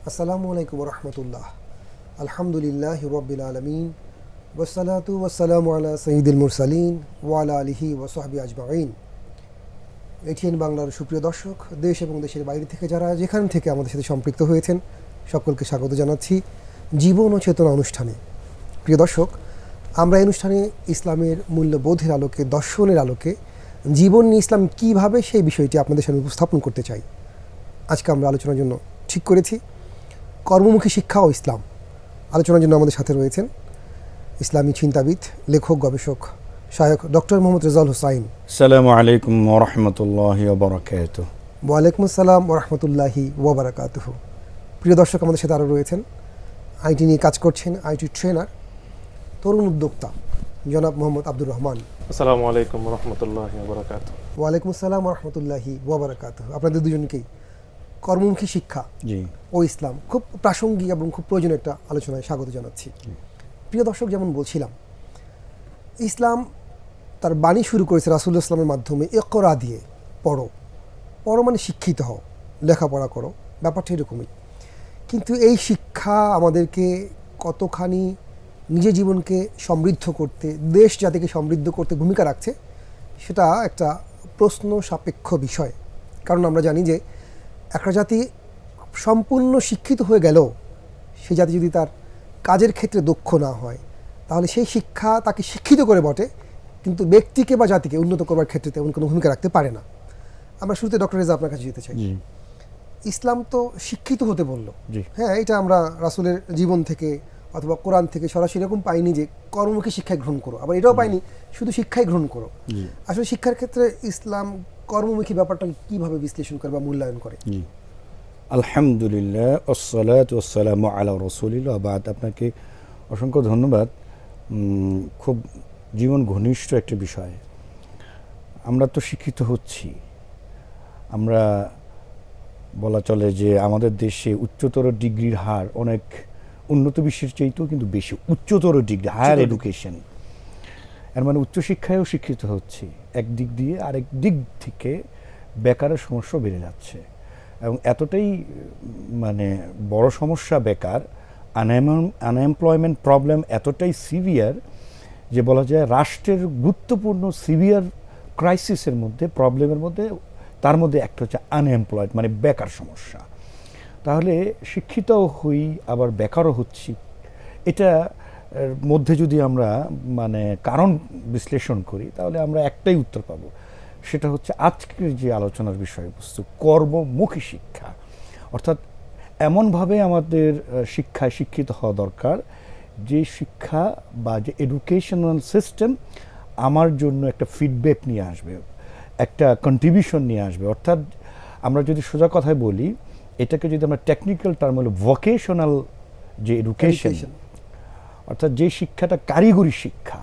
আসসালামু আলাইকুম রহমতুল্লাহ। আলহামদুলিল্লাহ রব্বিল আলমিন ওয়াসসালাতু ওয়াসসালামু আলা সাইয়্যিদিল মুরসালিন ওয়া আলা আলিহি ওয়া সাহবিহি আজমাইন। এটিএন বাংলার সুপ্রিয় দর্শক, দেশ এবং দেশের বাইরে থেকে যারা যেখান থেকে আমাদের সাথে সম্পৃক্ত হয়েছেন সকলকে স্বাগত জানাচ্ছি জীবন ও চেতনা অনুষ্ঠানে। প্রিয় দর্শক, আমরা এই অনুষ্ঠানে ইসলামের মূল্যবোধের আলোকে, দর্শনের আলোকে জীবন নিয়ে ইসলাম কীভাবে সেই বিষয়টি আপনাদের সামনে উপস্থাপন করতে চাই। আজকে আমরা আলোচনার জন্য ঠিক করেছি কর্মমুখী শিক্ষা ও ইসলাম। আলোচনার জন্য আমাদের সাথে রয়েছেন ইসলামী চিন্তাবিদ, লেখক, গবেষক, শায়খ ডক্টর মোহাম্মদ রেজাউল হোসাইন। আসসালামু আলাইকুম ওয়া রাহমাতুল্লাহি ওয়া বারাকাতুহু। ওয়ালাইকুম আসসালাম ওয়া রাহমাতুল্লাহি ওয়া বারাকাতুহু। প্রিয় দর্শক, আমাদের সাথে আরও রয়েছেন আইটি নিয়ে কাজ করছেন আইটি ট্রেনার, তরুণ উদ্যোক্তা জনাব মোহাম্মদ আব্দুর রহমান। আসসালামু আলাইকুম ওয়া রাহমাতুল্লাহি ওয়া বারাকাতুহু। ওয়ালাইকুম আসসালাম ওয়া রাহমাতুল্লাহি ওয়া বারাকাতুহু। আপনাদের দুজনকেই কর্মমুখী শিক্ষা ও ইসলাম খুব প্রাসঙ্গিক এবং খুব প্রয়োজনীয় একটা আলোচনায় স্বাগত জানাচ্ছি। প্রিয় দর্শক, যেমন বলছিলাম, ইসলাম তার বাণী শুরু করেছে রাসূলুল্লাহ ইসলামের মাধ্যমে, ইকরা দিয়ে, পড়ো। পড়ো মানে শিক্ষিত হও, লেখাপড়া করো, ব্যাপারটা এরকমই। কিন্তু এই শিক্ষা আমাদেরকে কতখানি নিজের জীবনকে সমৃদ্ধ করতে, দেশ জাতিকে সমৃদ্ধ করতে ভূমিকা রাখছে, সেটা একটা প্রশ্ন সাপেক্ষ বিষয়। কারণ আমরা জানি যে একটা জাতি সম্পূর্ণ শিক্ষিত হয়ে গেল, সেই জাতি যদি তার কাজের ক্ষেত্রে দক্ষ না হয়, তাহলে সেই শিক্ষা তাকে শিক্ষিত করে বটে, কিন্তু ব্যক্তিকে বা জাতিকে উন্নত করবার ক্ষেত্রে তেমন কোনো ভূমিকা রাখতে পারে না। আমরা শুরুতে ডক্টর রেজা আপনার কাছে যেতে চাই। ইসলাম তো শিক্ষিত হতে বললো, হ্যাঁ, এটা আমরা রাসূলের জীবন থেকে অথবা কোরআন থেকে সরাসরি এরকম পাইনি যে কর্মমুখী শিক্ষায় গ্রহণ করো, আবার এটাও পাইনি শুধু শিক্ষায় গ্রহণ করো। আসলে শিক্ষার ক্ষেত্রে ইসলাম কর্মমুখী ব্যাপারটাকে কীভাবে বিশ্লেষণ করে বা মূল্যায়ন করে? আলহামদুলিল্লাহ, আসসালাতু ওয়াসসালামু আলা রাসূলিল্লাহ। বাদ, আপনাকে অসংখ্য ধন্যবাদ। খুব জীবন ঘনিষ্ঠ একটা বিষয়। আমরা তো শিক্ষিত হচ্ছি, আমরা বলা চলে যে আমাদের দেশে উচ্চতর ডিগ্রির হার অনেক উন্নত বিশ্বের চাইতেও কিন্তু বেশি। উচ্চতর ডিগ্রি, হায়ার এডুকেশন, এর মানে উচ্চশিক্ষায়ও শিক্ষিত হচ্ছে একদিক দিয়ে, আরেক দিক থেকে বেকারের সমস্যা বেড়ে যাচ্ছে এবং এতটাই মানে বড় সমস্যা বেকার, আনএমপ্লয়মেন্ট প্রবলেম এতটাই সিভিয়ার যে বলা যায় রাষ্ট্রের গুরুত্বপূর্ণ সিভিয়ার ক্রাইসিসের মধ্যে, প্রবলেমের মধ্যে, তার মধ্যে একটা হচ্ছে আনএমপ্লয়েড মানে বেকার সমস্যা। তাহলে শিক্ষিতও হই আবার বেকারও হচ্ছি, এটা মধ্যে যদি আমরা মানে কারণ বিশ্লেষণ করি তাহলে আমরা একটাই উত্তর পাব, সেটা হচ্ছে আজকের যে আলোচনার বিষয়বস্তু, কর্মমুখী শিক্ষা। অর্থাৎ এমনভাবে আমাদের শিক্ষায় শিক্ষিত হওয়া দরকার যে শিক্ষা বা যে এডুকেশনাল সিস্টেম আমার জন্য একটা ফিডব্যাক নিয়ে আসবে, একটা কন্ট্রিবিউশন নিয়ে আসবে। অর্থাৎ আমরা যদি সোজা কথায় বলি, এটাকে যদি আমরা টেকনিক্যাল টার্ম হলো ভোকেশনাল যে এডুকেশন, অর্থাৎ যে শিক্ষাটা কারিগরি শিক্ষা,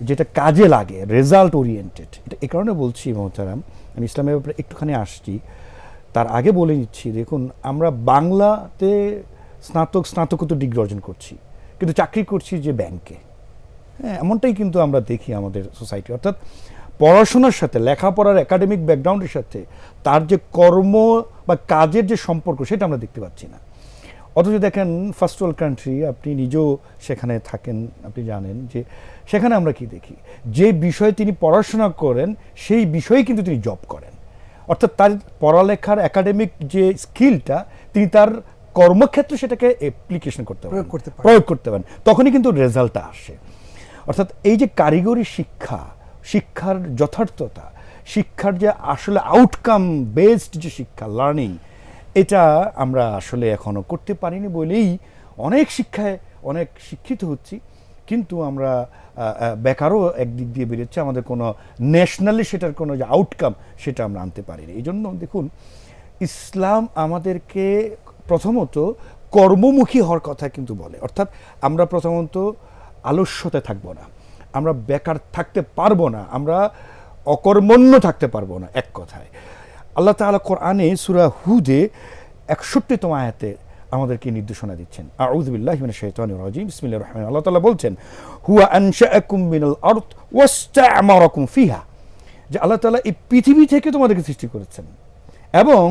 যেটা কাজে লাগে, রেজাল্ট ওরিয়েন্টেড। এটা এই কারণে বলছি মোহতারাম, আমি ইসলামের ব্যাপারে একটুখানি আসছি, তার আগে বলে নিচ্ছি, দেখুন আমরা বাংলাতে স্নাতকোত্তর ডিগ্রি অর্জন করছি, কিন্তু চাকরি করছি যে ব্যাংকে। হ্যাঁ, এমনটাই কিন্তু আমরা দেখি আমাদের সোসাইটি। অর্থাৎ পড়াশোনার সাথে, লেখাপড়ার একাডেমিক ব্যাকগ্রাউন্ডের সাথে তার যে কর্ম বা কাজের যে সম্পর্ক, সেটা আমরা দেখতে পাচ্ছি না। অথচ দেখেন ফার্স্ট ওয়ার্ল্ড কান্ট্রি, আপনি নিজেও সেখানে থাকেন, আপনি জানেন যে সেখানে আমরা কি দেখি, যে বিষয়ে তিনি পড়াশোনা করেন সেই বিষয়ে কিন্তু তিনি জব করেন। অর্থাৎ তার পড়ালেখার একাডেমিক যে স্কিলটা তিনি তার কর্মক্ষেত্রে সেটাকে অ্যাপ্লিকেশন করতে পারেন, প্রয়োগ করতে পারেন, তখনই কিন্তু রেজাল্টটা আসে। অর্থাৎ এই যে কারিগরি শিক্ষা, শিক্ষার যথার্থতা, শিক্ষার যে আসলে আউটকাম বেসড যে শিক্ষা, লার্নিং, এটা আমরা আসলে এখনও করতে পারিনি বলেই অনেক শিক্ষায় অনেক শিক্ষিত হচ্ছি, কিন্তু আমরা বেকারও একদিক দিয়ে বেরোচ্ছে, আমাদের কোনো ন্যাশনালি সেটার কোনো যে আউটকাম সেটা আমরা আনতে পারিনি। এই জন্য দেখুন, ইসলাম আমাদেরকে প্রথমত কর্মমুখী হওয়ার কথা কিন্তু বলে। অর্থাৎ আমরা প্রথমত আলস্যতে থাকবো না, আমরা বেকার থাকতে পারবো না, আমরা অকর্মণ্য থাকতে পারবো না। এক কথায় আল্লাহ তাআলা কোরআনে সূরা হুদে ৬১তম আয়াতে আমাদেরকে নির্দেশনা দিচ্ছেন। আউযু বিল্লাহি মিনাশ শাইতানির রাজিম, বিসমিল্লাহির রহমানির রহিম। আল্লাহ তাআলা বলছেন, হুয়া আনশাআকুম মিনাল আরদ ওয়াস্তা'মারাকুম ফিহা, যে আল্লাহ তাআলা এই পৃথিবী থেকে তোমাদেরকে সৃষ্টি করেছেন এবং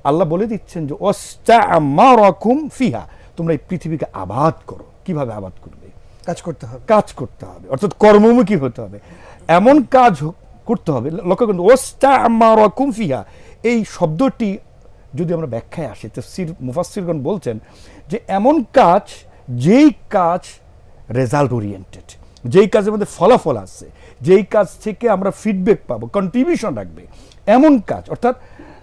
আল্লাহ বলে দিচ্ছেন যে ওয়াস্তা'মারাকুম ফিহা, তোমরা এই পৃথিবীকে আবাদ করো। কিভাবে আবাদ করবে? কাজ করতে হবে। কাজ করতে হবে, অর্থাৎ কর্মমুখী হতে হবে, এমন কাজ করতে হবে। লক্ষ্য করুন, ওয়াস্তা'মারাকুম ফিহা, এই শব্দটি যদি আমরা ব্যাখ্যায় আসি, তাফসীর মুফাসসিরগণ বলছেন যে এমন কাজ, যেই কাজ রেজাল্ট ওরিয়েন্টেড, যেই কাজের মধ্যে ফলাফল আছে, যেই কাজ থেকে আমরা ফিডব্যাক পাবো, কন্ট্রিবিউশন রাখবে, এমন কাজ। অর্থাৎ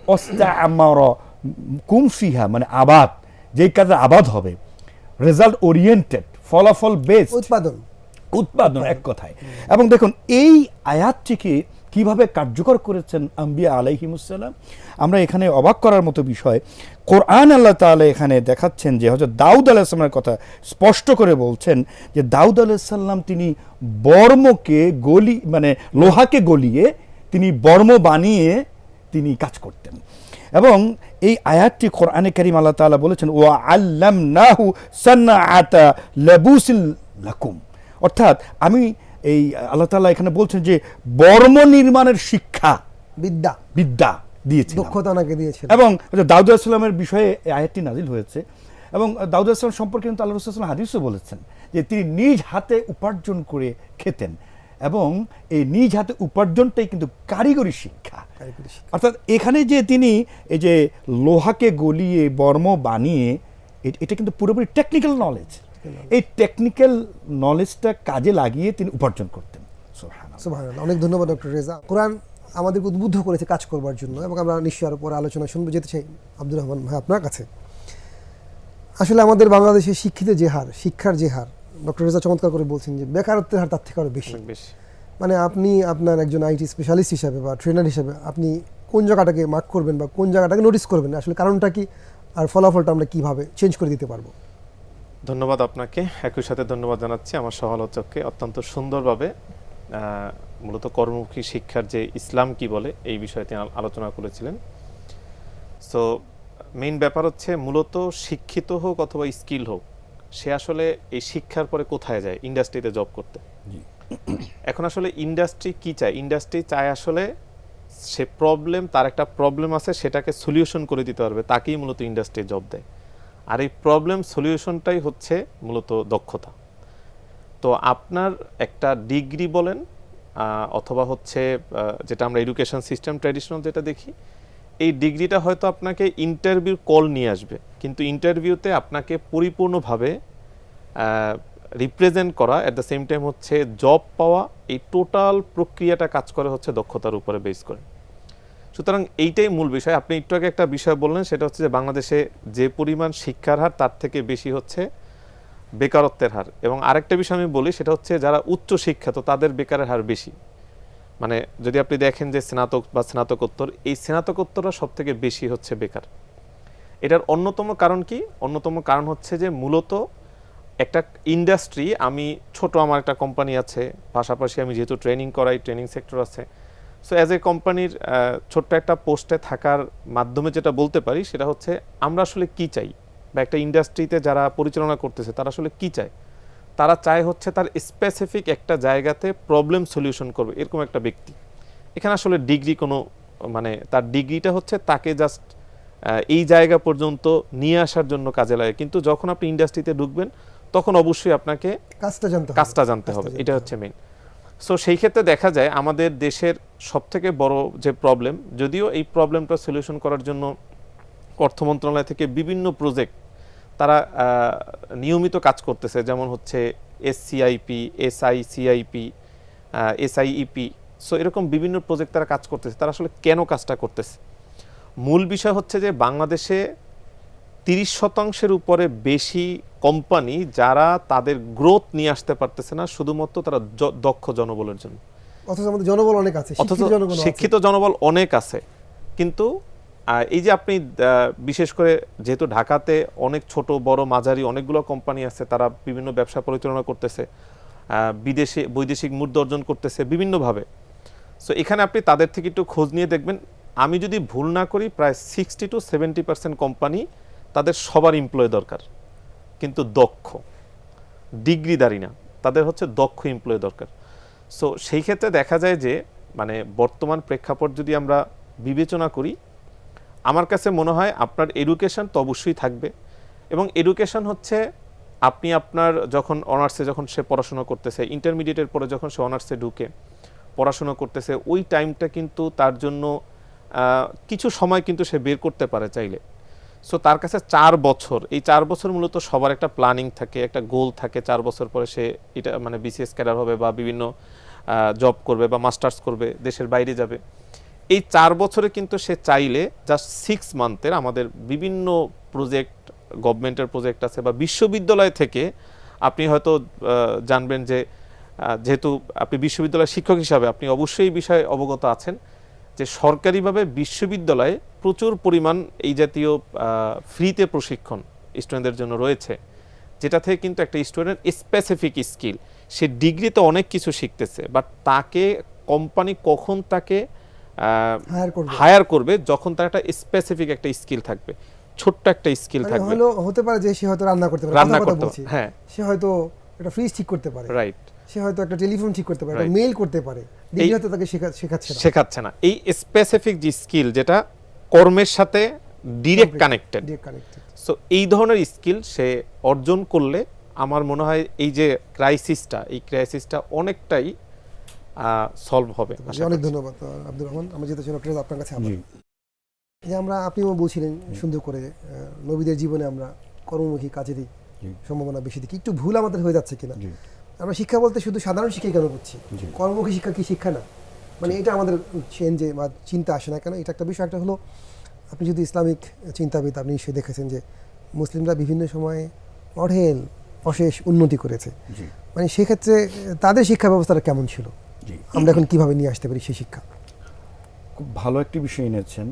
ওয়াস্তা'মারাকুম ফিহা মানে আবাদ, যেই কাজে আবাদ হবে, রেজাল্ট ওরিয়েন্টেড, ফলাফল বেসড, উৎপাদন এক কথায়। এবং দেখুন এই আয়াতটিকে কিভাবে কার্যকর করেছেন আম্বিয়া আলাইহিমুসসালাম, আমরা এখানে অবাক করার মতো বিষয়, কোরআন আল্লাহ তাআলা এখানে দেখাচ্ছেন যে হযরত দাউদ আলাইহিস সালামের কথা স্পষ্ট করে বলছেন যে দাউদ আলাইহিস সালাম তিনি বর্মকে মানে লোহাকে গলিয়ে তিনি বর্ম বানিয়ে তিনি কাজ করতেন। এবং এই আয়াতটি কোরআনে কারীম আল্লাহ তাআলা বলেছেন ওয়া আল্লামনাহু সানআতা লাবুসিল লাকুম, অর্থাৎ আমি এই আল্লাহ তাআলা এখানে বলছেন যে বর্ম নির্মাণের শিক্ষা, বিদ্যা দিয়েছেন, দক্ষতা ওনাকে দিয়েছেন। এবং দাউদ আলাইহিস সালামের বিষয়ে এই আয়াতটি নাজিল হয়েছে। এবং দাউদ আলাইহিস সালাম সম্পর্কে কিন্তু আল্লাহ রাসূল সাল্লাল্লাহু আলাইহি ওয়াসাল্লাম হাদিসে বলেছেন যে তিনি নিজ হাতে উপার্জন করে খেতেন, এবং এই নিজ হাতে উপার্জনটাই কিন্তু কারিগরি শিক্ষা। অর্থাৎ এখানে যে তিনি এই যে লোহাকে গলিয়ে বর্ম বানিয়ে, এটা কিন্তু পুরোপুরি টেকনিক্যাল নলেজ। এই টেকনিক্যাল নলেজটা কাজে লাগিয়ে তিনি উপার্জন করতেন। সুবহানাল্লাহ, অনেক ধন্যবাদ ডক্টর রেজা। কোরআন আমাদেরকে উদ্বুদ্ধ করেছে কাজ করবার জন্য, এবং আমরা নিশ্চয়ই আরও পরে আলোচনা শুনবো। যেতে চাই আব্দুর রহমান ভাই আপনার কাছে। আসলে আমাদের বাংলাদেশে শিক্ষার যে হার ডক্টর রেজা চমৎকার করে বলছেন যে বেকারত্বের হার তার থেকে আরও বেশি। মানে আপনি আপনার একজন আইটি স্পেশালিস্ট হিসাবে বা ট্রেনার হিসাবে আপনি কোন জায়গাটাকে মার্ক করবেন বা কোন জায়গাটাকে নোটিস করবেন, আসলে কারণটা কি, আর ফলাফলটা আমরা কিভাবে চেঞ্জ করে দিতে পারবো? ধন্যবাদ আপনাকে, একই সাথে ধন্যবাদ জানাচ্ছি আমার সহালোচককে। অত্যন্ত সুন্দরভাবে মূলত কর্মমুখী শিক্ষার যে ইসলাম কি বলে এই বিষয়ে তিনি আলোচনা করেছিলেন। সো মেইন ব্যাপার হচ্ছে মূলত শিক্ষিত হোক অথবা স্কিল হোক, সে আসলে এই শিক্ষার পরে কোথায় যায়? ইন্ডাস্ট্রিতে জব করতে। এখন আসলে ইন্ডাস্ট্রি কি চায়? ইন্ডাস্ট্রি চায় আসলে সে তার একটা প্রবলেম আছে, সেটাকে সলিউশন করে দিতে পারবে, তাকেই মূলত ইন্ডাস্ট্রি জব দেয়। আর এই প্রবলেম সলিউশনটাই হচ্ছে মূলত দক্ষতা। তো আপনার একটা ডিগ্রি বলেন অথবা হচ্ছে যেটা আমরা এডুকেশন সিস্টেম ট্র্যাডিশনাল যেটা দেখি, এই ডিগ্রিটা হয়তো আপনাকে ইন্টারভিউ কল নিয়ে আসবে, কিন্তু ইন্টারভিউতে আপনাকে পরিপূর্ণভাবে রিপ্রেজেন্ট করা, অ্যাট দ্য সেম টাইম হচ্ছে জব পাওয়া, এই টোটাল প্রক্রিয়াটা কাজ করে হচ্ছে দক্ষতার উপরে বেস করে। সুতরাং এইটাই মূল বিষয়। আপনি একটু আগে একটা বিষয় বললেন, সেটা হচ্ছে যে বাংলাদেশে যে পরিমাণ শিক্ষার হার তার থেকে বেশি হচ্ছে বেকারত্বের হার। এবং আরেকটা বিষয় আমি বলি, সেটা হচ্ছে যারা উচ্চ শিক্ষিত তাদের বেকারের হার বেশি। মানে যদি আপনি দেখেন যে স্নাতক বা স্নাতকোত্তর, এই স্নাতকোত্তররা সব থেকে বেশি হচ্ছে বেকার। এটার অন্যতম কারণ কি? অন্যতম কারণ হচ্ছে যে মূলত একটা ইন্ডাস্ট্রি, আমি আমার একটা কোম্পানি আছে, পাশাপাশি আমি যেহেতু ট্রেনিং করাই, ট্রেনিং সেক্টর আছে। সো অ্যাজ এ কোম্পানির ছোট্ট একটা পোস্টে থাকার মাধ্যমে যেটা বলতে পারি সেটা হচ্ছে আমরা আসলে কি চাই, বা একটা ইন্ডাস্ট্রিতে যারা পরিচালনা করতেছে তারা আসলে কি চায়। তারা চায় হচ্ছে তার স্পেসিফিক একটা জায়গাতে প্রবলেম সলিউশন করবে এরকম একটা ব্যক্তি। এখানে আসলে ডিগ্রি কোনো মানে তার ডিগ্রিটা হচ্ছে তাকে জাস্ট এই জায়গা পর্যন্ত নিয়ে আসার জন্য কাজে লাগে, কিন্তু যখন আপনি ইন্ডাস্ট্রিতে ঢুকবেন তখন অবশ্যই আপনাকে কাজটা জানতে হবে। এটা হচ্ছে মেইন। সো সেই ক্ষেত্রে দেখা যায় আমাদের দেশের সবথেকে বড় যে প্রবলেম, যদিও এই প্রবলেমটা সলিউশন করার জন্য অর্থ মন্ত্রণালয় থেকে বিভিন্ন প্রজেক্ট তারা নিয়মিত কাজ করতেছে, যেমন হচ্ছে SCIP, SICIP, SIEP। সো এরকম বিভিন্ন প্রজেক্ট তারা কাজ করতেছে। তারা আসলে কেন কাজটা করতেছে? মূল বিষয় হচ্ছে যে বাংলাদেশে 30% উপরে বেশি কোম্পানি যারা তাদের গ্রোথ নিয়ে আসতে পারতেছে না শুধুমাত্র তারা দক্ষ জনবলের জন্য। অথচ আমাদের জনবল অনেক আছে, শিক্ষিত জনবল অনেক আছে, কিন্তু এই যে আপনি বিশেষ করে যেহেতু ঢাকাতে অনেক ছোট বড় মাঝারি অনেকগুলো কোম্পানি আছে, তারা বিভিন্ন ব্যবসা পরিচালনা করতেছে, বৈদেশিক মুদ্রা অর্জন করতেছে বিভিন্নভাবে। সো এখানে আপনি তাদের থেকে একটু খোঁজ নিয়ে দেখবেন, আমি যদি ভুল না করি প্রায় 60 to 70% কোম্পানি তাদের সবার এমপ্লয় দরকার, কিন্তু দক্ষ, ডিগ্রিধারী না, তাদের হচ্ছে দক্ষ এমপ্লয় দরকার। সো সেই ক্ষেত্রে দেখা যায় যে মানে বর্তমান প্রেক্ষাপট যদি আমরা বিবেচনা করি, আমার কাছে মনে হয় আপনার এডুকেশন তো অবশ্যই থাকবে, এবং এডুকেশন হচ্ছে আপনি আপনার যখন অনার্সে যখন সে পড়াশোনা করতেছে, ইন্টারমিডিয়েটের পরে যখন সে অনার্সে ঢুকে পড়াশোনা করতেছে, ওই টাইমটা কিন্তু তার জন্য কিছু সময় কিন্তু সে বের করতে পারে চাইলে। সো তার কাছে 4 বছর, এই 4 বছর মূলত সবার একটা প্ল্যানিং থাকে, একটা গোল থাকে, 4 বছর পরে সে এটা মানে বিসিএস ক্যাডার হবে বা বিভিন্ন জব করবে বা মাস্টার্স করবে, দেশের বাইরে যাবে। এই 4 বছরে কিন্তু সে চাইলে জাস্ট 6 মান্থের আমাদের বিভিন্ন প্রজেক্ট, গভর্নমেন্টের প্রজেক্ট আছে বা বিশ্ববিদ্যালয় থেকে আপনি হয়তো জানবেন যে যেহেতু আপনি বিশ্ববিদ্যালয়ের শিক্ষক হিসাবে আপনি অবশ্যই এই বিষয়ে অবগত আছেন যে সরকারিভাবে বিশ্ববিদ্যালয়ে প্রচুর পরিমাণ এই জাতীয় ফ্রিতে প্রশিক্ষণ স্টুডেন্টদের জন্য রয়েছে, যেটা থেকে কিন্তু একটা স্টুডেন্ট স্পেসিফিক স্কিল, সে ডিগ্রিতে অনেক কিছু শিখতেছে, বাট তাকে কোম্পানি কখন তাকে হায়ার করবে যখন তার একটা স্পেসিফিক একটা স্কিল থাকবে, ছোট্ট একটা স্কিল থাকবে। হতে পারে যে সে হয়তো রান্না করতে পারে, রান্না করতে পারে, হ্যাঁ, সে হয়তো একটা ফ্রিজ ঠিক করতে পারে, রাইট, সে হয়তো একটা টেলিফোন ঠিক করতে পারে, একটা মেইল করতে পারে, ডিগ্রি হয়তো তাকে শেখাচ্ছে না। এই স্পেসিফিক যে স্কিল যেটা কর্মের সাথে ডিরেক্ট কানেক্টেড, সো এই ধরনের স্কিল সে অর্জন করলে আমার মনে হয় এই যে ক্রাইসিসটা অনেকটাই সলভ হবে। অনেক ধন্যবাদ আব্দুর রহমান। আমরা যেতে চাই ডক্টর আপনার কাছে আবার, যে আপনিও বলছিলেন সুন্দর করে নবীদের জীবনে আমরা কর্মমুখী কাজেরই সম্ভাবনা বেশি দেখি, একটু ভুল আমাদের হয়ে যাচ্ছে কিনা। আমরা শিক্ষা বলতে শুধু সাধারণ শিক্ষাই কেন করছি, কর্মমুখী শিক্ষা কি শিক্ষা না, মানে এটা আমাদের চেঞ্জে বা চিন্তা আসে না কেন, এটা একটা বিষয়। একটা হলো আপনি যদি ইসলামিক চিন্তাবিদ, আপনি নিশ্চয়ই দেখেছেন যে মুসলিমরা বিভিন্ন সময়ে অশেষ উন্নতি করেছে, মানে সেক্ষেত্রে তাদের শিক্ষা ব্যবস্থাটা কেমন ছিল, আমরা এখন কিভাবে নিয়ে আসতে পারি সেই শিক্ষা? খুব ভালো একটি বিষয় এনেছেন,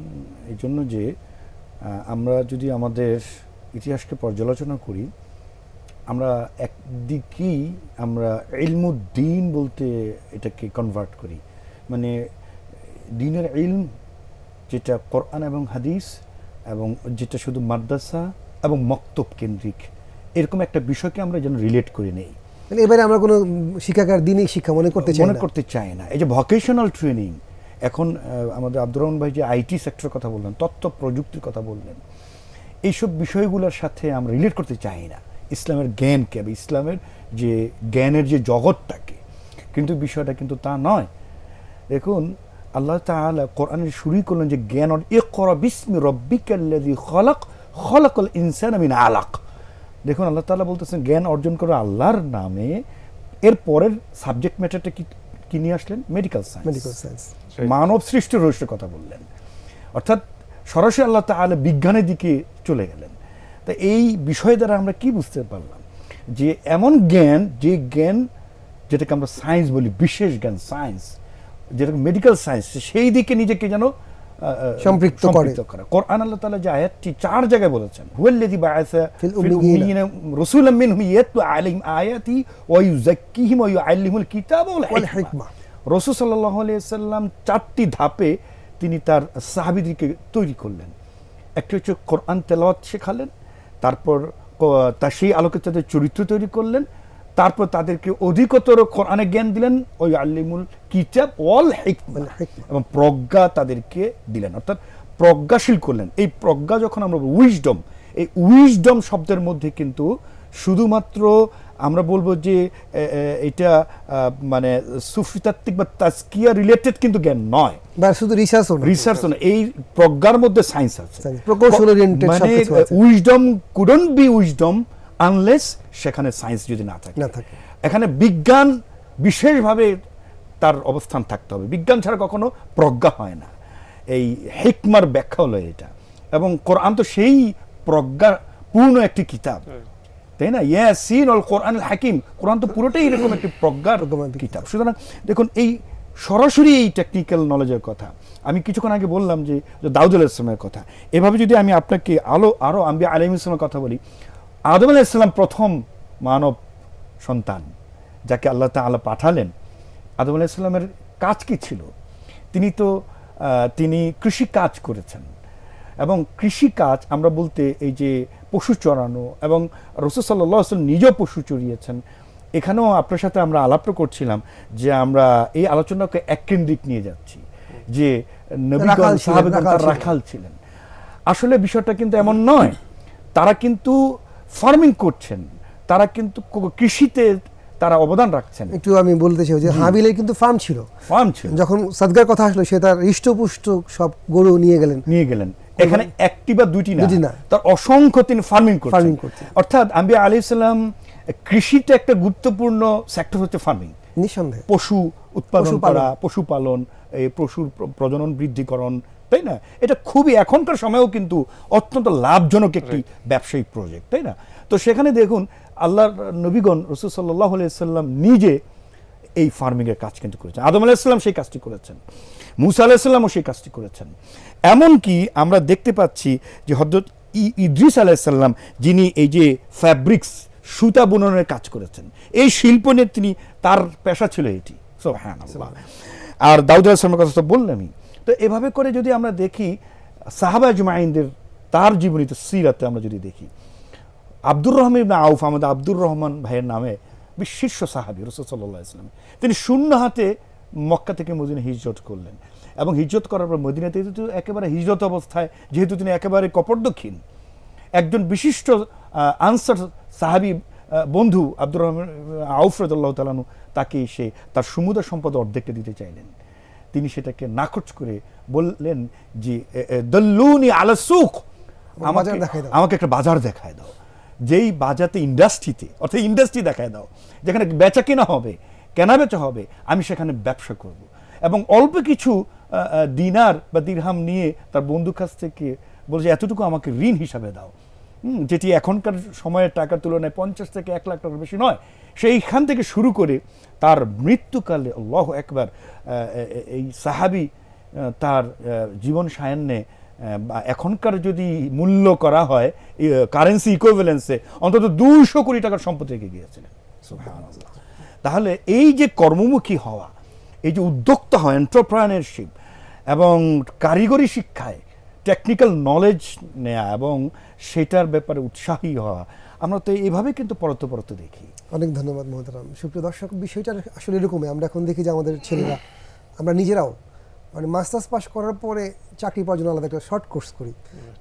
এই জন্য যে আমরা যদি আমাদের ইতিহাসকে পর্যালোচনা করি, আমরা একদিকেই আমরা ইলমুদ্দিন বলতে এটাকে কনভার্ট করি, মানে দ্বীনের ইলম যেটা কোরআন এবং হাদিস, এবং যেটা শুধু মাদ্রাসা এবং মক্তব কেন্দ্রিক, এরকম একটা বিষয়কে আমরা যেন রিলেট করে নেই। এবারে আমরা কোনো শিক্ষাকার দিনই শিক্ষা মনে করতে চাই না। এই যে ভোকেশনাল ট্রেনিং, এখন আমাদের আব্দুর রহমান ভাই যে আইটি সেক্টরের কথা বললেন, তথ্য প্রযুক্তির কথা বললেন, এইসব বিষয়গুলোর সাথে আমরা রিলেট করতে চাই না ইসলামের জ্ঞানকে, ইসলামের যে জ্ঞানের যে জগৎটাকে, কিন্তু বিষয়টা কিন্তু তা নয়। দেখুন আল্লাহ তাআলা কোরআনে শুরুই করলেন যে জ্ঞান, ইকরা বিসমি রাব্বিকাল্লাযী খালাকাল ইনসানা মিন আলাক। দেখুন আল্লাহ তাআলা বলতেছেন জ্ঞান অর্জন করো আল্লাহর নামে, এর পরের সাবজেক্ট ম্যাটারটা কি নিয়ে আসলেন? মেডিকেল সায়েন্স, মানব সৃষ্টি রহস্যের কথা বললেন, অর্থাৎ সরাসরি আল্লাহ তাআলা বিজ্ঞানের দিকে চলে গেলেন। তা এই বিষয় দ্বারা আমরা কি বুঝতে পারলাম যে এমন জ্ঞান, যে জ্ঞান যেটাকে আমরা সায়েন্স বলি, বিশেষ জ্ঞান, সায়েন্স যেটা মেডিকেল সায়েন্স, সেই দিকে নিজেকে যেন সম্পৃক্ত করা। কোরআন আল্লাহ তাআলা যে আয়াতটি 4 জায়গায় বলেছেন, হুয়াল্লাযী বাআসা ফিল উম্মিয়িনা রাসূলাম মিনহুম ইয়াতলু আলাইহিম আয়াতি ওয়া ইউযাক্কিহিম ওয়া ইউআল্লিমুল কিতাবা ওয়াল হিকমা। রাসূল সাল্লাল্লাহু আলাইহি ওয়াসাল্লাম 4টি ধাপে তিনি তার সাহাবীদেরকে তৈরি করলেন। একটা হচ্ছে কোরআন তেলাওয়াত শেখালেন, তারপর তার সেই আলোকে তাদের চরিত্র তৈরি করলেন, তারপর তাদেরকে অধিকতর কোরআনে জ্ঞান দিলেন, ওই আল্লিমুল কিতাব ওয়াল হিকমা, এবং প্রজ্ঞা তাদেরকে দিলেন, অর্থাৎ প্রজ্ঞাশীল করলেন। এই প্রজ্ঞা যখন আমরা উইজডম, এই উইজডম শব্দের মধ্যে কিন্তু শুধুমাত্র আমরা বলবো যে এটা মানে সুফিতাত্ত্বিক বা তাজকিয়া রিলেটেড কিন্তু জ্ঞান নয়, বা শুধু রিসার্চ নয়, এই প্রজ্ঞার মধ্যে সায়েন্স আছে, মানে wisdom couldn't be wisdom unless সেখানে সায়েন্স যদি না থাকে। এখানে বিজ্ঞান বিশেষভাবে তার অবস্থান থাকতে হবে, বিজ্ঞান ছাড়া কখনো প্রজ্ঞা হয় না। এই হিকমার ব্যাখ্যা হলো এটা, এবং কোরআন তো সেই প্রজ্ঞা পূর্ণ একটি কিতাব, তাই না? ইয়াসিন আল কোরআনুল হাকিম, কোরআন তো পুরোটাই এরকম একটি প্রজ্ঞার কিতাব। সুতরাং দেখুন এই সরাসরি এই টেকনিক্যাল নলেজের কথা আমি কিছুক্ষণ আগে বললাম যে দাউদ আলাইহিস সালামের কথা, এভাবে যদি আমি আপনাকে আরো আম্বিয়া আলাইহিস সালামের কথা বলি, আদম আলাইহিস সালাম প্রথম মানব সন্তান যাকে আল্লাহ তাআলা পাঠালেন। আদম আলাইহিস সালামের কাজ কি ছিল? তিনি কৃষি কাজ করেছেন, এবং কৃষি কাজ আমরা বলতে এই যে পশু চড়ানো, এবং রাসূল সাল্লাল্লাহু আলাইহি ওয়াসাল্লাম নিজেও পশু চড়িয়েছেন। এখানেও আপনার সাথে আমরা আলাপ করছিলাম যে আমরা এই আলোচনাকে এককেন্দ্রিক নিয়ে যাচ্ছি, যে নবীগণ সাহাবাগণ তার রাখাল ছিলেন। আসলে বিষয়টা কিন্তু এমন নয়, তারা কিন্তু ফার্মিং করছেন, তারা কিন্তু কৃষিতে তারা অবদান রাখছেন। একটু আমি বলতে চাই যে হাবিলের কিন্তু ফার্ম ছিল, যখন সাদগার কথা আসলো সে তার হৃষ্টপুষ্ট সব গরু নিয়ে গেলেন। এখানে একটি বা দুইটি না, তার অসংখ্য তিনি ফার্মিং করছেন। অর্থাৎ আম্বিয়া আলাইহিস সালাম, কৃষিতে একটা গুরুত্বপূর্ণ সেক্টর হচ্ছে ফার্মিং, নিঃসন্দেহে পশু উৎপাদন করা, পশুপালন, এই পশুর প্রজনন বৃদ্ধিকরণ, তাই না? এটা খুবই এখনকার সময়েও কিন্তু অত্যন্ত লাভজনক একটি ব্যবসায়িক প্রজেক্ট, তাই না? তো সেখানে দেখুন আল্লাহর নবীগণ রাসূল সাল্লাল্লাহু আলাইহি সাল্লাম নিজে এই ফার্মিং এর কাজ কিন্তু করেছেন। আদম আলাইহিস সালাম সেই কাজটি করেছেন, মুসা আলাইহিস সালামও সেই কাজটি করেছেন। এমনকি আমরা দেখতে পাচ্ছি যে হযরত ইদ্রিস আলাইহিস সালাম, যিনি এই যে ফ্যাব্রিক্স, সুতা বুননের কাজ করেছেন, এই শিল্প নিয়ে তিনি, তার পেশা ছিল এটি। সুবহানাল্লাহ। আর দাউদ আলাইহিস সালামের কথা তো বললামই। তো এভাবে করে যদি আমরা দেখি সাহাবা আজমাইনদের তার জীবনীতে সিরাতে আমরা যদি দেখি, আব্দুর রহমান ইবনে আউফ, আমাদের আব্দুর রহমান ভাইয়ের নামে শীর্ষ সাহাবী রাসূল সাল্লাল্লাহু আলাইহি ওয়াসাল্লাম, তিনি শূন্য হাতে মক্কা থেকে মদিনা হিজরত করলেন, এবং হিজরত করার পর মদিনাতে একেবারে হিজরত অবস্থায়, যেহেতু তিনি একেবারে কপর্দক্ষিণ, একজন বিশিষ্ট আনসার সাহাবী বন্ধু আব্দুর রহমান আউফ রাদিয়াল্লাহু তাআলা আনহু, তাকে সে তার সমুদয় সম্পদ অর্ধেকটা দিতে চাইলেন। তিনি সেটাকে নাকচ করে বললেন যে দল্লুনি আলা সুক, আমাকে একটা বাজার দেখায় দাও, যেই বাজাতে ইন্ডাস্ট্রিতে, অর্থাৎ ইন্ডাস্ট্রি দেখায় দাও, যেখানে বেচা কেনা হবে, কেনা বেচা হবে, আমি সেখানে ব্যবসা করব। এবং অল্প কিছু দিনার বা দিরহাম নিয়ে তার বন্ধুর কাছ থেকে বলছে এতটুকু আমাকে ঋণ হিসাবে দাও, যেটি এখনকার সময়ের টাকার তুলনায় 50 থেকে 1 লাখ টাকার বেশি নয়। সেইখান থেকে শুরু করে তার মৃত্যুকালে আল্লাহু আকবার, এই সাহাবী তার জীবন সায়ান্নে এখনকার যদি মূল্য করা হয় কারেন্সি ইকুইভ্যালেন্সে, অন্তত 200 কোটি টাকার সম্পদ রেখে গিয়েছিলেন। সুবহানাল্লাহ। তাহলে এই যে কর্মমুখী হওয়া, এই যে উদ্যোক্তা হওয়া, এন্টারপ্রেনারশিপ, এবং কারিগরি শিক্ষায় টেকনিক্যাল নলেজ নেয়া এবং সেটার ব্যাপারে উৎসাহী হওয়া, আমরা তো এইভাবে কিন্তু পরতে দেখি। অনেক ধন্যবাদ মহতারাম। সুপ্রিয় দর্শক, বিষয়টা আসলে এরকমই। আমরা এখন দেখি যে আমাদের ছেলেরা, আমরা নিজেরাও মানে মাস্টার্স পাস করার পরে চাকরি পাওয়ার জন্য আলাদা একটা শর্ট কোর্স করি,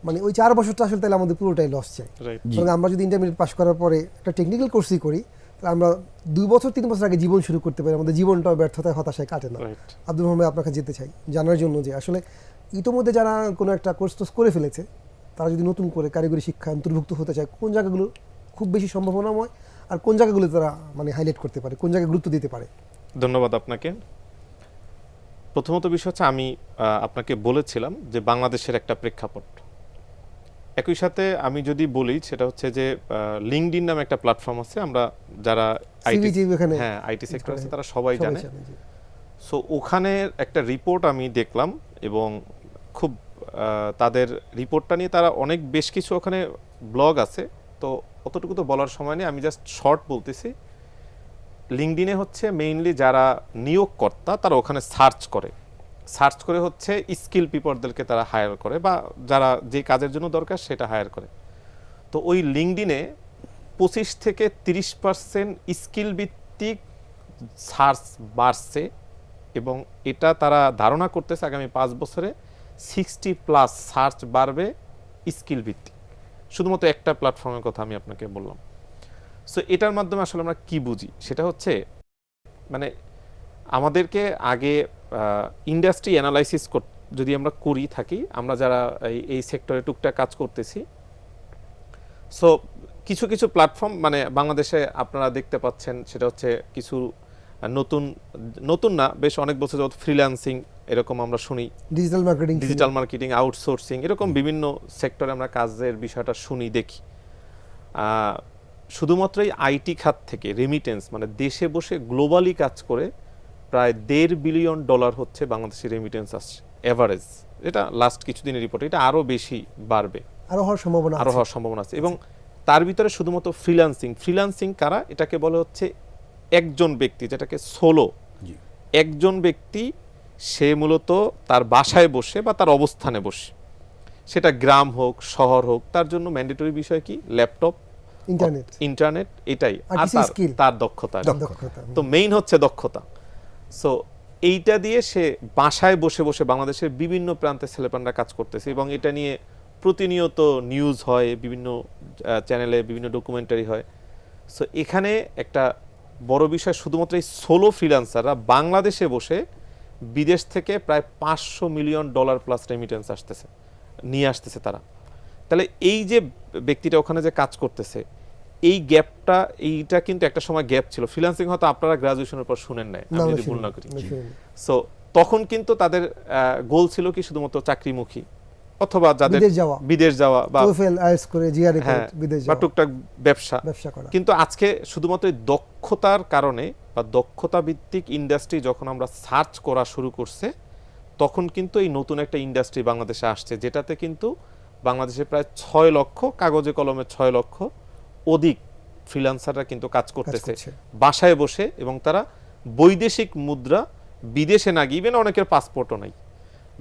মানে ওই 4 বছরটা আসলে তাহলে আমাদের পুরোটাই লস যায়। আমরা যদি ইন্টারমিডিয়েট পাস করার পরে একটা টেকনিক্যাল কোর্সই করি, তাহলে আমরা 2 বছর 3 বছর আগে জীবন শুরু করতে পারি, আমাদের জীবনটাও ব্যর্থতায় হতাশায় কাটে না। আব্দুর রহমান, আপনার কাছে যেতে চাই জানার জন্য যে আসলে ইতোমধ্যে যারা কোনো একটা কোর্স করে ফেলেছে, তারা যদি নতুন করে কারিগরি শিক্ষা অন্তর্ভুক্ত হতে চায়, কোন জায়গাগুলো খুব বেশি সম্ভাবনাময়, আর কোন জায়গাগুলো তারা মানে হাইলাইট করতে পারে, কোন জায়গায় গুরুত্ব দিতে পারে? ধন্যবাদ আপনাকে। প্রথমত বিষয় হচ্ছে, আমি আপনাকে বলেছিলাম যে বাংলাদেশের একটা প্রেক্ষাপট, একই সাথে আমি যদি বলি সেটা হচ্ছে যে লিঙ্কডইন নামে একটা প্ল্যাটফর্ম আছে, আমরা যারা আইটি সেক্টর আছে তারা সবাই জানে। সো ওখানে একটা রিপোর্ট আমি দেখলাম, এবং খুব তাদের রিপোর্টটা নিয়ে তারা অনেক বেশ কিছু ওখানে ব্লগ আছে, তো অতটুকু তো বলার সময় নেই, আমি জাস্ট শর্ট বলতেছি। লিঙ্কডইনে হচ্ছে মেইনলি যারা নিয়োগকর্তা তারা ওখানে সার্চ করে হচ্ছে স্কিল পিপলদেরকে তারা হায়ার করে, বা যারা যে কাজের জন্য দরকার সেটা হায়ার করে। তো ওই লিঙ্কডইনে 25 থেকে 30% স্কিল ভিত্তিক সার্চ বাড়ছে, এবং এটা তারা ধারণা করতেছে আগামী 5 বছরে 60+ সার্চ বাড়বে স্কিল ভিত্তিক। শুধুমাত্র একটা প্ল্যাটফর্মের কথা আমি আপনাকে বললাম। সো এটার মাধ্যমে আসলে আমরা কি বুঝি, সেটা হচ্ছে মানে আমাদেরকে আগে ইন্ডাস্ট্রি অ্যানালাইসিস যদি আমরা করি থাকি, আমরা যারা এই সেক্টরে টুকটাক কাজ করতেছি, সো কিছু প্ল্যাটফর্ম মানে বাংলাদেশে আপনারা দেখতে পাচ্ছেন, সেটা হচ্ছে কিছু নতুন না, বেশ অনেক বছর যাবত ফ্রিল্যান্সিং এরকম আমরা শুনি, ডিজিটাল মার্কেটিং, আউটসোর্সিং, এরকম বিভিন্ন সেক্টরে আমরা কাজের বিষয়টা শুনি, দেখি। শুধুমাত্র এই আইটি খাত থেকে রেমিটেন্স, মানে দেশে বসে গ্লোবালি কাজ করে প্রায় $1.5 বিলিয়ন হচ্ছে বাংলাদেশের রেমিটেন্স আসছে এভারেজ। এটা লাস্ট কিছুদিনের রিপোর্ট, এটা আরও বেশি বাড়বে, আরও হওয়ার সম্ভাবনা আছে। এবং তার ভিতরে শুধুমাত্র ফ্রিল্যান্সিং কারা, এটাকে বলে হচ্ছে একজন ব্যক্তি, যেটাকে সোলো, একজন ব্যক্তি, সে মূলত তার বাসায় বসে বা তার অবস্থানে বসে, সেটা গ্রাম হোক শহর হোক, তার জন্য ম্যান্ডেটরি বিষয় কি ল্যাপটপ, ইন্টারনেট, এটাই, আর তার দক্ষতা। তো মেইন হচ্ছে দক্ষতা। সো এইটা দিয়ে সে বাসায় বসে বসে বাংলাদেশের বিভিন্ন প্রান্তে ছেলেপানরা কাজ করতেছে, এবং এটা নিয়ে প্রতিনিয়ত নিউজ হয়, বিভিন্ন চ্যানেলে বিভিন্ন ডকুমেন্টারি হয়। সো এখানে একটা বড় বিষয়, শুধুমাত্র এই সোলো ফ্রিল্যান্সাররা বাংলাদেশে বসে বিদেশ থেকে প্রায় $500 মিলিয়ন প্লাস রেমিটেন্স নিয়ে আসতেছে তারা। তাহলে এই যে ব্যক্তিটা ওখানে যে কাজ করতেছে, এই গ্যাপটা, এইটা কিন্তু একটা সময় গ্যাপ ছিল। ফ্রিল্যান্সিং হয়তো আপনারা গ্রাজুয়েশনের পর শুনেন নাই, আমি যদি ভুল না করি। সো তখন কিন্তু তাদের গোল ছিল কি শুধুমাত্র চাকরিমুখী অথবা যাদের বিদেশ যাওয়া বা টুকটাক ব্যবসা করা। কিন্তু আজকে শুধুমাত্র দক্ষতার কারণে বা দক্ষতা ভিত্তিক ইন্ডাস্ট্রি যখন আমরা সার্চ করা শুরু করছে, তখন কিন্তু এই নতুন একটা ইন্ডাস্ট্রি বাংলাদেশে আসছে, যেটাতে কিন্তু বাংলাদেশে প্রায় 6 লক্ষ, কাগজে কলমে 6 লক্ষ অধিক ফ্রিল্যান্সাররা কিন্তু কাজ করতেছে বাসায় বসে, এবং তারা বৈদেশিক মুদ্রা বিদেশে না গিয়ে, অনেকের পাসপোর্টও নাই,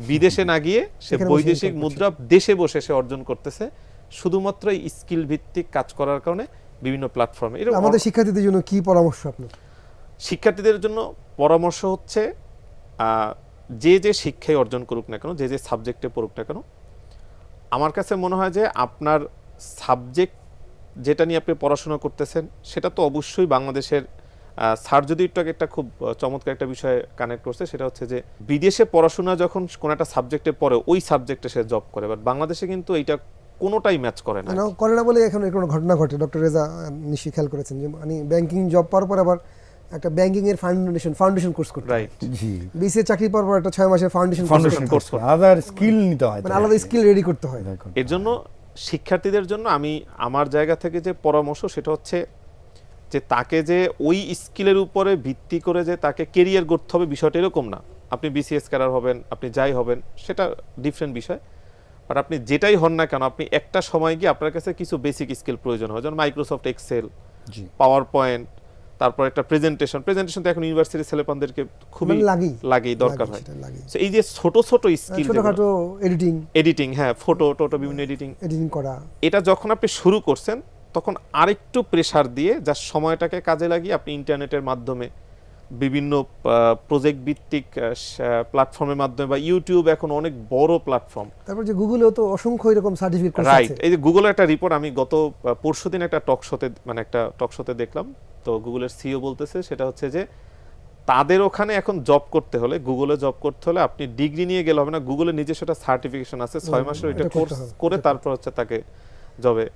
বিদেশে না গিয়ে সে বৈদেশিক মুদ্রা দেশে বসে সে অর্জন করতেছে শুধুমাত্র স্কিল ভিত্তিক কাজ করার কারণে বিভিন্ন প্ল্যাটফর্মে। আমাদের শিক্ষার্থীদের জন্য কি পরামর্শ আপনার? শিক্ষার্থীদের জন্য পরামর্শ হচ্ছে, যে শিক্ষাই অর্জন করুক না কেন, যে সাবজেক্টে পড়ুক না কেন, আমার কাছে মনে হয় যে আপনার সাবজেক্ট যেটা নিয়ে আপনি পড়াশোনা করতেছেন সেটা তো অবশ্যই বাংলাদেশের, স্যার যদি একটু আগে একটা খুব চমৎকার একটা বিষয়ে কানেক্ট করছে, সেটা হচ্ছে যে বিদেশে পড়াশোনা যখন কোনো একটা সাবজেক্টে পড়ে ওই সাবজেক্টে সে জব করে, বাট বাংলাদেশে কিন্তু এইটা কোনোটাই ম্যাচ করে না বলে এখন কোনো ঘটনা ঘটে। ডক্টর রেজা নিশ্চয়ই খেয়াল করেছেন যে মানে ব্যাংকিং জব পাওয়ার পর আবার একটা ব্যাংকিং এর ফাউন্ডেশন কোর্স করতে, রাইট, জি, বিসিএ চাকরি পাওয়ার পর একটা 6 মাসের ফাউন্ডেশন কোর্স করতে, আলাদা স্কিল নিতে হয়, মানে আলাদা স্কিল রেডি করতে হয়। এর জন্য শিক্ষার্থীদের জন্য আমি আমার জায়গা থেকে যে পরামর্শ সেটা হচ্ছে যে তাকে যে ওই স্কিলের উপরে ভিত্তি করে যে তাকে কেরিয়ার গড়তে হবে বিষয়টা এরকম না। আপনি বিসিএস ক্যাডার হবেন, আপনি যাই হবেন, সেটা ডিফারেন্ট বিষয়, বাট আপনি যেটাই হন না কেন, আপনি একটা সময় গিয়ে আপনার কাছে কিছু বেসিক স্কিল প্রয়োজন হয়, যেমন মাইক্রোসফট এক্সেল, পাওয়ার পয়েন্ট, তারপর একটা প্রেজেন্টেশন তো এখন ইউনিভার্সিটি ছেলেপানদেরকে খুবই লাগেই দরকার হয়। সো এই যে ছোট ছোট স্কিল, ছোটখাটো এডিটিং, হ্যাঁ, ফটো বিভিন্ন এডিটিং করা, এটা যখন আপনি শুরু করছেন তখন আরেকটু প্রেসার দিয়ে যার সময়টাকে কাজে লাগিয়ে আপনি ইন্টারনেটের মাধ্যমে বিভিন্ন প্রজেক্ট ভিত্তিক প্ল্যাটফর্মের মাধ্যমে, বা ইউটিউব এখন অনেক বড় প্ল্যাটফর্ম, তারপর যে গুগলেও তো অসংখ্য এরকম সার্টিফিকেট আছে, রাইট। এই যে গুগলের একটা রিপোর্ট আমি গত পরশুদিন একটা টক শোতে দেখলাম, তো গুগলের সিইও বলতেছে সেটা হচ্ছে যে তাদের ওখানে এখন জব করতে হলে, গুগলে জব করতে হলে আপনি ডিগ্রি নিয়ে গেলে হবে না, গুগলের নিজস্ব একটা সার্টিফিকেশন আছে, 6 মাসের ওইটা কোর্স করে তারপর হচ্ছে তাকে জবে।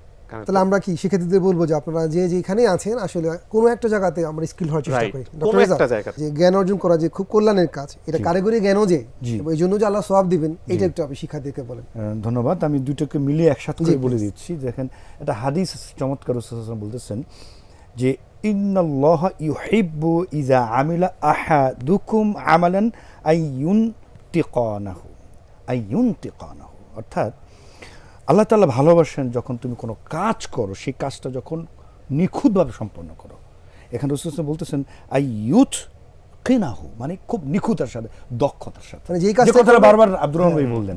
তাহলে আমরা কি শিক্ষার্থীদের বলবো যে আপনারা যেখানে আছেন আসলে কোনো একটা জায়গাতে আমরা স্কিল হওয়ার চেষ্টা করি, যে জ্ঞান অর্জন করা যে খুব কল্যাণের কাজ, এটা কারিগরি জ্ঞানও যে এই জন্য যে আল্লাহ সওয়াব দিবেন, এটা একটু আপনি শিক্ষার্থীদেরকে বলেন। ধন্যবাদ। আমি দুটোকে মিলিয়ে একসাথে করে বলে দিচ্ছি। দেখেন, একটা হাদিস চমৎকার রাসূল বলতেছেন যে ইন্নাল্লাহা ইউহিব্বু ইযা আমিলা আহাদুকুম আমালান আইয়ুনতিকানাহু, অর্থাৎ আল্লাহ তাআলা ভালোবাসেন যখন তুমি কোনো কাজ করো, সেই কাজটা যখন নিখুঁতভাবে সম্পন্ন করো। এখানে রাসূল বলতেছেন আইয়ুতকিনাহু, মানে খুব নিখুঁতার সাথে, দক্ষতার সাথে, মানে যেই কাজটা বারবার আব্দুর রহমান ভাই বললেন,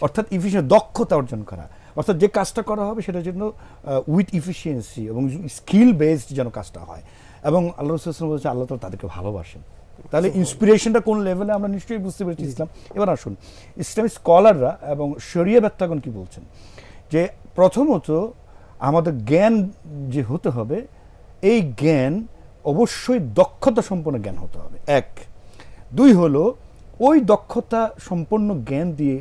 অর্থাৎ ইফিশিয়েন্ট, দক্ষতা অর্জন করা, অর্থাৎ যে কাজটা করা হবে সেটা জন্য উইথ ইফিসিয়েন্সি এবং স্কিল বেসড যেন কাজটা হয়। এবং আল্লাহ রাসূল বলছেন আল্লাহ তাআলা তাদেরকে ভালোবাসেন। তাহলে ইন্সপিরেশনটা কোন লেভেলে আমরা নিশ্চয়ই বুঝতে পেরেছি ইসলাম। এবার আসুন, ইসলামিক স্কলাররা এবং শরিয়া ব্যাখ্যাগণ কি বলছেন, যে প্রথমত আমাদের জ্ঞান যে হতে হবে, এই জ্ঞান অবশ্যই দক্ষতা সম্পন্ন জ্ঞান হতে হবে, 1। 2 হলো ওই দক্ষতা সম্পন্ন জ্ঞান দিয়ে,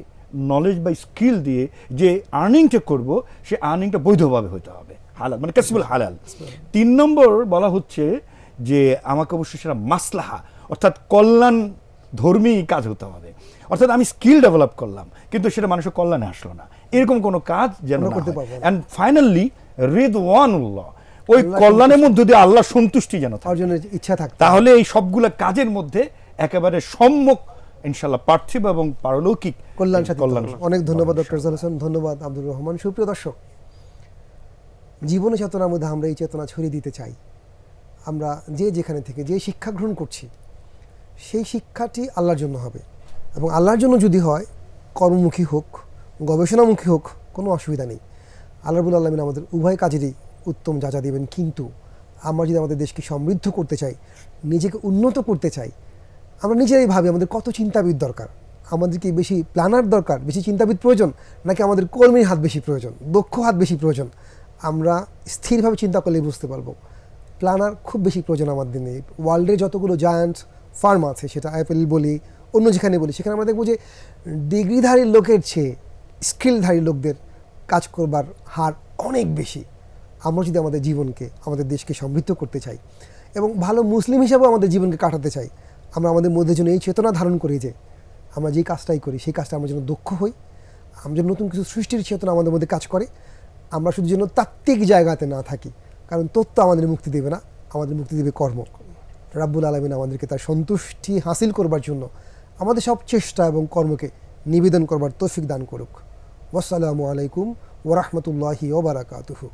নলেজ বা স্কিল দিয়ে যে আর্নিংটা করব, সে আর্নিংটা বৈধভাবে হতে হবে, হালাল, মানে কাসবুল হালাল। 3 নম্বর বলা হচ্ছে যে আমাকে অবশ্যই সেটা মাসলাহা, অর্থাৎ কল্যাণ ধর্মী কাজ হতে হবে, অর্থাৎ আমি স্কিল ডেভেলপ করলাম কিন্তু সেটা মানুষের কল্যাণে আসলো না, এরকম কোনো কাজ যেন করতে পারবো। এন্ড ফাইনালি রিদওয়ানুল্লাহ, ওই কল্যাণের মধ্যে দিয়ে আল্লাহ সন্তুষ্টি যেন ইচ্ছা থাকে, তাহলে এই সবগুলো কাজের মধ্যে একেবারে সম্মুখ ইনশাআল্লাহ পার্থিব এবং পারলৌকিক কল্যাণ। অনেক ধন্যবাদ ডক্টর রেজা হোসেন, ধন্যবাদ আব্দুর রহমান। সুপ্রিয় দর্শক, জীবনে চেতনার মধ্যে আমরা এই চেতনা ছড়িয়ে দিতে চাই। আমরা যেখানে থেকে যে শিক্ষা গ্রহণ করছি, সেই শিক্ষাটি আল্লাহর জন্য হবে, এবং আল্লাহর জন্য যদি হয়, কর্মমুখী হোক, গবেষণামুখী হোক, কোনো অসুবিধা নেই। আল্লাহ রাব্বুল আলামিন আমাদের উভয় কাজেরই উত্তম যাচা দিবেন। কিন্তু আমরা যদি আমাদের দেশকে সমৃদ্ধ করতে চাই, নিজেকে উন্নত করতে চাই, আমরা নিজেরাই ভাবি আমাদের কত চিন্তাবিদ দরকার। আমাদের কি বেশি প্ল্যানার দরকার, বেশি চিন্তাবিদ প্রয়োজন, নাকি আমাদের কর্মীর হাত বেশি প্রয়োজন, দক্ষ হাত বেশি প্রয়োজন? আমরা স্থিরভাবে চিন্তা করলে বুঝতে পারবো প্ল্যানার খুব বেশি প্রয়োজন আমাদের দিনে। ওয়ার্ল্ডের যতগুলো জায়ান্ট ফার্ম আছে, সেটা অ্যাপেল বলি, অন্য যেখানে বলি, সেখানে আমরা দেখবো যে ডিগ্রিধারী লোকের চেয়ে স্কিলধারী লোকদের কাজ করবার হার অনেক বেশি। আমরা যদি আমাদের জীবনকে, আমাদের দেশকে সমৃদ্ধ করতে চাই এবং ভালো মুসলিম হিসাবেও আমাদের জীবনকে কাটাতে চাই, আমরা আমাদের মধ্যে যেন এই চেতনা ধারণ করি যে আমরা যেই কাজটাই করি সেই কাজটা আমরা যেন দক্ষ হই, আমরা যেন নতুন কিছু সৃষ্টির চেতনা আমাদের মধ্যে কাজ করে, আমরা শুধু যেন তাত্ত্বিক জায়গাতে না থাকি, কারণ তত্ত্ব আমাদের মুক্তি দেবে না, আমাদের মুক্তি দেবে কর্ম। রাব্বুল আলামিন আমাদেরকে তার সন্তুষ্টি হাসিল করবার জন্য আমাদের সব চেষ্টা এবং কর্মকে নিবেদন করবার তৌফিক দান করুক। ওয়াসসালামু আলাইকুম ওয়া রাহমাতুল্লাহি ওয়া বারাকাতুহু।